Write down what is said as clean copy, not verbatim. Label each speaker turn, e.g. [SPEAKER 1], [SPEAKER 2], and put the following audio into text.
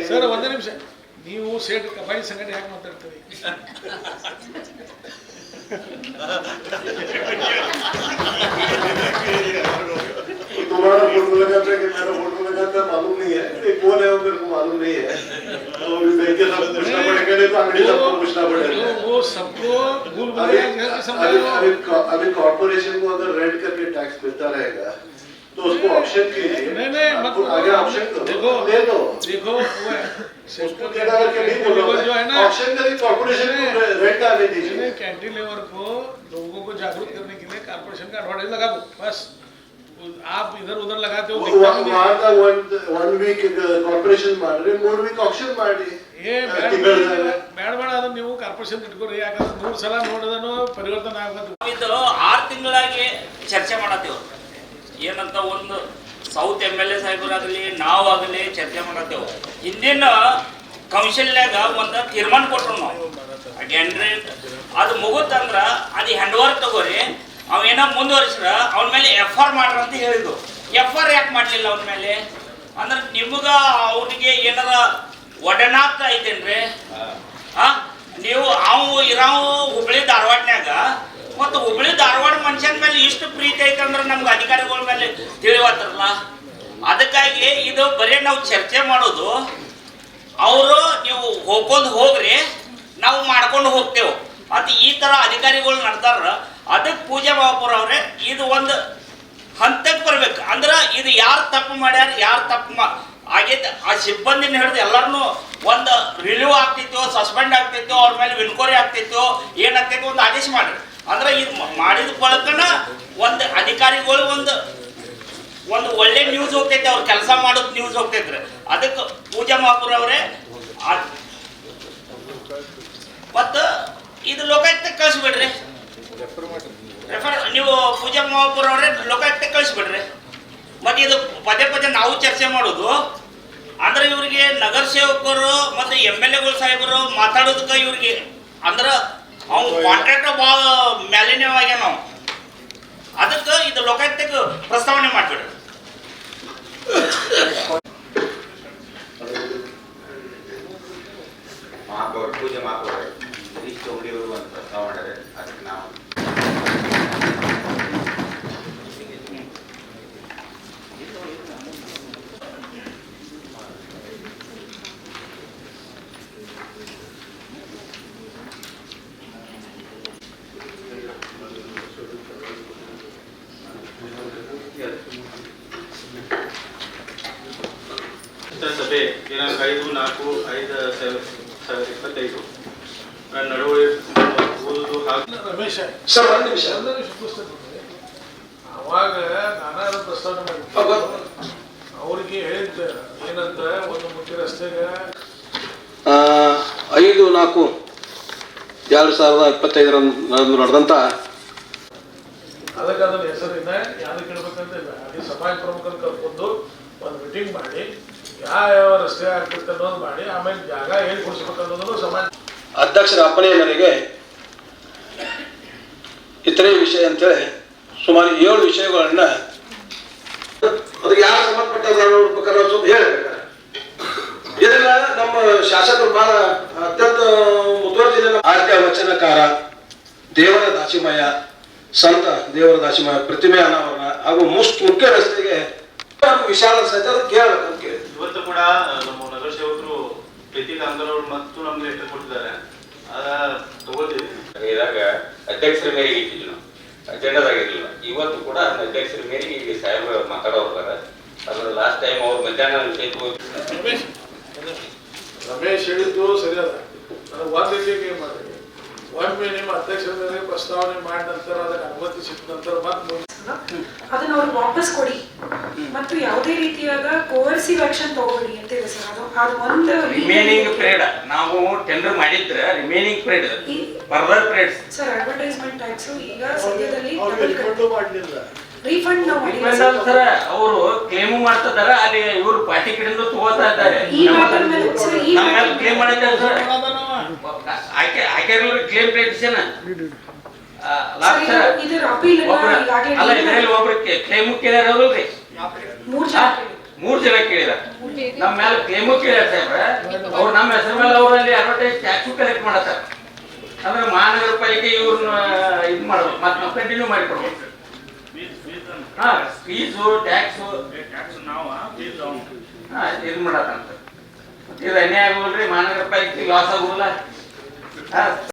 [SPEAKER 1] Sir ಒಂದೇ ನಿಮಿಷ, ನೀವು ಸೇಟ್ ಕಬಾಡಿ ಸಂಘಟನೆ ಯಾಕೆ ಮಾತಾಡ್ತೀರಿ?
[SPEAKER 2] तुम्हारा वोट लगा था कि मेरा वोट लगा था मालूम नहीं है, कौन है वो मेरे को मालूम नहीं है। तो बैंक के साथ पूछना पड़ेगा, नहीं तो अंगड़ी सबको पूछना पड़ेगा।
[SPEAKER 1] वो सबको भूल
[SPEAKER 2] अभी कॉर्पोरेशन को अगर रेंट करके टैक्स मिलता रहेगा तो उसको ऑप्शन कीजिए।
[SPEAKER 1] नहीं मत
[SPEAKER 2] आगे ऑप्शन देखो दे दो, देखो उसको देना करके नहीं बोल रहा जो है ना, ऑप्शन करिए, कॉर्पोरेशन को रेंट आने दीजिए।
[SPEAKER 1] कैंटीन लेवर को लोगों को जागरूक करने के लिए कॉर्पोरेशन का एडवर्टाइज लगा दो बस। आप इधर उधर लगाते हो,
[SPEAKER 2] वन वीक कॉर्पोरेशन ಮಾಡಿ 3 ವೀಕ್ ಆಪ್ಷನ್ ಮಾಡಿ
[SPEAKER 1] ಬೇಡ ಅದು ನೀವು ಕಾರ್ಪೊರೇಷನ್ ಇಟ್ಕೋರಿ. ಯಾಕಂದ್ರೆ 100 ಸಲ ನೋಡಿದನು ಪರಿವರ್ತನೆ ಆಗಬೇಕು.
[SPEAKER 3] ಇದು 6 ತಿಂಗಳಾಗಿ ಚರ್ಚೆ ಮಾಡತ್ತೇವೆ. ಏನಂತ ಒಂದು ಸೌತ್ MLA ಸಾಹೇಬರಾಗಲಿ ನಾವಾಗಲಿ ಚರ್ಚೆ ಮಾಡತ್ತೇವೆ. ಹಿಂದಿನ ಕೌನ್ಸಿಲ್ನಾಗ ಒಂದು ತೀರ್ಮಾನ ಕೊಟ್ಟರು ನಾವು ಅದು ಮುಗುತ್ತಂದ್ರ ಅದು ಹ್ಯಾಂಡ್ ಓವರ್ ತಗೋರಿ, ಅವೇನೋ ಮುಂದುವರಿಸ್ರ ಅವನ ಮೇಲೆ FR ಮಾಡ್ರ ಅಂತ ಹೇಳಿದ್ರು. FR ಯಾಕೆ ಮಾಡಲಿಲ್ಲ ಅವನ ಮೇಲೆ? ಅಂದ್ರೆ ನಿಮಗ ಅವನಿಗೆ ಏನಾರ ಒಡನಾಟ ಐತೇನ್ರಿ? ನೀವು ಅವು ಇರಾವು ಹುಬ್ಳಿ ಧಾರವಾಡನ್ಯಾಗ ಮತ್ತು ಹುಬ್ಳಿ ಧಾರವಾಡ ಮನುಷ್ಯನ ಮೇಲೆ ಇಷ್ಟು ಪ್ರೀತಿ ಐತಂದ್ರೆ ನಮ್ಗೆ ಅಧಿಕಾರಿಗಳ ಮೇಲೆ ತಿಳಿವತ್ತರಲ್ಲ. ಅದಕ್ಕಾಗಿ ಇದು ಬರೀ ನಾವು ಚರ್ಚೆ ಮಾಡೋದು, ಅವರು ನೀವು ಹೋಗ್ಕೊಂಡು ಹೋಗ್ರಿ ನಾವು ಮಾಡ್ಕೊಂಡು ಹೋಗ್ತೇವೆ ಅಂತ ಈ ಥರ ಅಧಿಕಾರಿಗಳು ನಡ್ದಾರ. ಅದಕ್ಕೆ ಪೂಜಾ ಬಾಬುರ ಅವ್ರೆ ಇದು ಒಂದು ಹಂತಕ್ಕೆ ಬರ್ಬೇಕು. ಅಂದ್ರೆ ಇದು ಯಾರು ತಪ್ಪು ಮಾಡ್ಯಾರ, ಯಾರು ತಪ್ಪು ಆಗೈತೆ ಆ ಸಿಬ್ಬಂದಿನ ಹಿಡಿದು ಎಲ್ಲರನ್ನೂ ಒಂದು ರಿಲೀವ್ ಆಗ್ತಿತ್ತು, ಸಸ್ಪೆಂಡ್ ಆಗ್ತಿತ್ತು, ಅವ್ರ ಮೇಲೆ ವಿನ್ಕ್ವೈರಿ ಆಗ್ತಿತ್ತು, ಏನಾಗ್ತೈತಿ ಒಂದು ಆದೇಶ ಮಾಡ್ರಿ. ಅಂದ್ರೆ ಇದು ಮಾಡಿದ ಬಳಕನ ಒಂದು ಅಧಿಕಾರಿಗಳು ಒಂದು ಒಳ್ಳೆ ನ್ಯೂಸ್ ಹೋಗ್ತೈತೆ, ಅವ್ರು ಕೆಲಸ ಮಾಡೋದು ನ್ಯೂಸ್ ಹೋಗ್ತೈತ್ರಿ. ಅದಕ್ಕೆ ಪೂಜಾ ಮಹಾಪುರ ಅವರೇ ಮತ್ತು ಇದು ಲೋಕಾಯುಕ್ತಕ್ಕೆ ಕಳಿಸ್ಬಿಡ್ರಿ. ನೀವು ಪೂಜಾ ಮಹಾಪುರ ಅವರೇ ಲೋಕಾಯುಕ್ತಕ್ಕೆ ಕಳಿಸ್ಬಿಡ್ರಿ. ಮತ್ತು ಇದು ಪದೇ ಪದೇ ನಾವು ಚರ್ಚೆ ಮಾಡೋದು ಅಂದ್ರೆ ಇವ್ರಿಗೆ ನಗರ ಸೇವಕರು ಮತ್ತು MLAಗಳು ಸಾಹೇಬರು ಮಾತಾಡೋದಕ್ಕೆ ಇವ್ರಿಗೆ ಅಂದ್ರೆ ಅವ್ನು ಕಾಂಟ್ರಾಕ್ಟ್ ಭಾಳ ಮ್ಯಾಲಿನ್ಯವಾಗ್ಯ ನಾವು. ಅದಕ್ಕೆ ಇದು ಲೋಕಾಯುಕ್ತಕ್ಕೆ ಪ್ರಸ್ತಾವನೆ ಮಾಡಿಬಿಡ್ರಿ.
[SPEAKER 4] ಮಹಾಪೌರ್ ಪೂಜೆ ಮಹಾಪೌರ್ ಗಿರೀಶ್ ಚೌಡಿಯವರು ಒಂದು ಪ್ರಸ್ತಾವ ಮಾಡಿದ್ರೆ ಅದಕ್ಕೆ ನಾವು
[SPEAKER 5] ಸಭೆ ದಿನಾಂಕ 5/4/2025 ನಡುವೆ ಓದುದು ಹಾಗೂ
[SPEAKER 1] ರಮೇಶ್
[SPEAKER 2] ಸರ್ ಒಂದು ನಿಮಿಷ
[SPEAKER 1] ಅವಾಗ ನಾನಾರು ಪ್ರಸ್ತಾವನೆ ಮಾಡಿದ್ದೆ. ಅವ್ರಿಗೆ ಹೇಳಿದ್ದ ಏನಂತ ಒಂದು ಮುಖ್ಯ ರಸ್ತೆಗೆ
[SPEAKER 6] 5/4/2025 ನಡೆದಂತ
[SPEAKER 1] ಅದಕ್ಕೆ ಅದನ್ನ ಹೆಸರಿನ ಯಾರಿಗೆ ಇಡ್ಬೇಕಂತ ಇಲ್ಲ. ಅಲ್ಲಿ ಸಮಾಜ ಪ್ರಮುಖರು ಕರ್ಕೊಂಡು ಒಂದು ಮೀಟಿಂಗ್ ಮಾಡಿ ಯಾವ ರಸ್ತೆ ಆಗ್ತಿತ್ತು ಅನ್ನೋದು ಮಾಡಿ ಆಮೇಲೆ ಜಾಗ ಹೇಗೆ ಕೊಡಿಸ್ಬೇಕು ಅನ್ನೋದನ್ನು ಸಮಾಜ
[SPEAKER 6] ಅಧ್ಯಕ್ಷರ ಅಪ್ಪಣೆಯ ಮೇರೆಗೆ ಇತರೆ ವಿಷಯ ಅಂತೇಳಿ ಸುಮಾರು 7 ವಿಷಯಗಳನ್ನ ಅದಕ್ಕೆ ಯಾರು ಸಂಬಂಧಪಟ್ಟ ಹೇಳಬೇಕಾರೆ ಇದನ್ನ ನಮ್ಮ ಶಾಸಕರು ಬಹಳ ಅತ್ಯಂತ ಮುತುವರ್ಜಿಯಿಂದ ಆರ್ಯ ವಚನಕಾರ ದೇವರ ದಾಸಿಮಯ ಸಂತ ದೇವರ ದಾಸಿಮಯ ಪ್ರತಿಮೆ ಅನಾವರಣ ಹಾಗೂ ಮುಖ್ಯ ರಸ್ತೆಗೆ ವಿಶಾಲ ಸಹಿತ ಕೇಳಬೇಕಂತ ಕೇಳಿ
[SPEAKER 5] ಇವತ್ತು ಕೂಡ ನಮ್ಮ ನಗರ ಸೇವಕರು ಪ್ರೀತಿ ಕಾಂತರವರು ಮತ್ತು ನಮ್ಗೆ ಲೆಟರ್ ಕೊಟ್ಟಿದ್ದಾರೆ. ತಗೋತೀವಿ.
[SPEAKER 4] ಇದಾಗ ಅಧ್ಯಕ್ಷರ ಮೇರೆಗೆ ಇಟ್ಟಿದ್ವಿ, ಅಜೆಂಡಾದಾಗಿರ್ಲಿಲ್ಲ. ಇವತ್ತು ಕೂಡ ಅಧ್ಯಕ್ಷರ ಮೇರೆಗೆ ಈಗ ಸಾಹೇಬ್ರು ಮಾತಾಡೋರ್ತಾರೆ. ಅದ್ರ ಲಾಸ್ಟ್ ಟೈಮ್ ಅವ್ರು ಮಧ್ಯಾಹ್ನ
[SPEAKER 1] ರಮೇಶ್ ಹೇಳಿದ್ದು ಸರಿ ಅದ. ನನಗೆ ಒಂದು ರೀತಿಯಾಗಿ ಮಾಡಿ ಒಮ್ಮೆ ನಿಮ್ಮ ಅಧ್ಯಕ್ಷರ ಮೇಲೆ ಪ್ರಸ್ತಾವನೆ ಮಾಡಿದ ನಂತರ ಅದಕ್ಕೆ ಅನುಮತಿ ಸಿಕ್ಕ ನಂತರ ಮತ್ತೆ
[SPEAKER 7] ಅದನ್ನ ಅವ್ರು ವಾಪಸ್ ಕೊಡಿ ಮತ್ತು ಯಾವುದೇ ರೀತಿಯಾದ ಕೋವರ್ಸಿವ್ ಆಕ್ಷನ್ ತಗೊಳ್ಳಿ ಅಂತ ಇದೆ ಸರ್. ಅದು ಒಂದು
[SPEAKER 3] ರಿಮೇನಿಂಗ್ ಪೀರಿಯಡ್ ನಾವು ಟೆಂಡರ್ ಮಾಡಿದ್ರೆ remaining period further periods sir.
[SPEAKER 7] Advertisement tax ಈಗ ಸದ್ಯದಲ್ಲಿ ರೀಫಂಡ್ ನಾವು
[SPEAKER 3] ಸರ್ ಅವರು ಕ್ಲೇಮ್ ಮಾಡ್ತಿದಾರ. ಅಲ್ಲಿ ಇವರು ಪಾರ್ಟಿ ಕಡೆಯಿಂದ ತಗೋತಾ ಇದ್ದಾರೆ. ಕ್ಲೇಮ್ ಮಾಡಿದ್ದಾರೆ ಸರ್. ಆಕೆ ಕ್ಲೇಮ್ ಪ್ರೇಟಿಷನ್ ಅಲ್ಲ, ಇದರಲ್ಲಿ ಒಬ್ರು ಕ್ಲೇಮ್ ಕೇಳ್ಯಾರ.
[SPEAKER 7] 3 ಜನ
[SPEAKER 3] ಕೇಳಿದಾರೆ.
[SPEAKER 8] ನಮ್ಮ ಮೇಲೆ ಕ್ಲೇಮು ಕೇಳ್ಯಾರ ಸಾಹೇಬ್ರ. ಅವ್ರು ನಮ್ಮ ಹೆಸರು ಮೇಲೆ ಅವರಲ್ಲಿ ಅಡ್ವರ್ಟೈಸ್ ಟ್ಯಾಕ್ಸು ಕಲೆಕ್ಟ್ ಮಾಡತ್ತಾರ. ಅಂದ್ರೆ ಮಹಾನಗರ ಪಾಲಿಕೆ ಇವ್ರನ್ನ ಇದು ಮಾಡ್ಬೇಕು, ಮತ್ತೆ ನಾವು ಕಂಟಿನ್ಯೂ ಮಾಡಿಕೊಡ್ಬೇಕು. ಹಾ, ಫೀಸು ಟ್ಯಾಕ್ಸು ಹಾ ಇದು ಮಾಡತ್ತಂತ. ಇದು ಅನ್ಯಾಯ ಆಗೋಲ್ರಿ, ಮಹಾನಗರ ಪಾಲಿಕೆ ಲಾಸ್ ಆಗೋಲ್ಲ.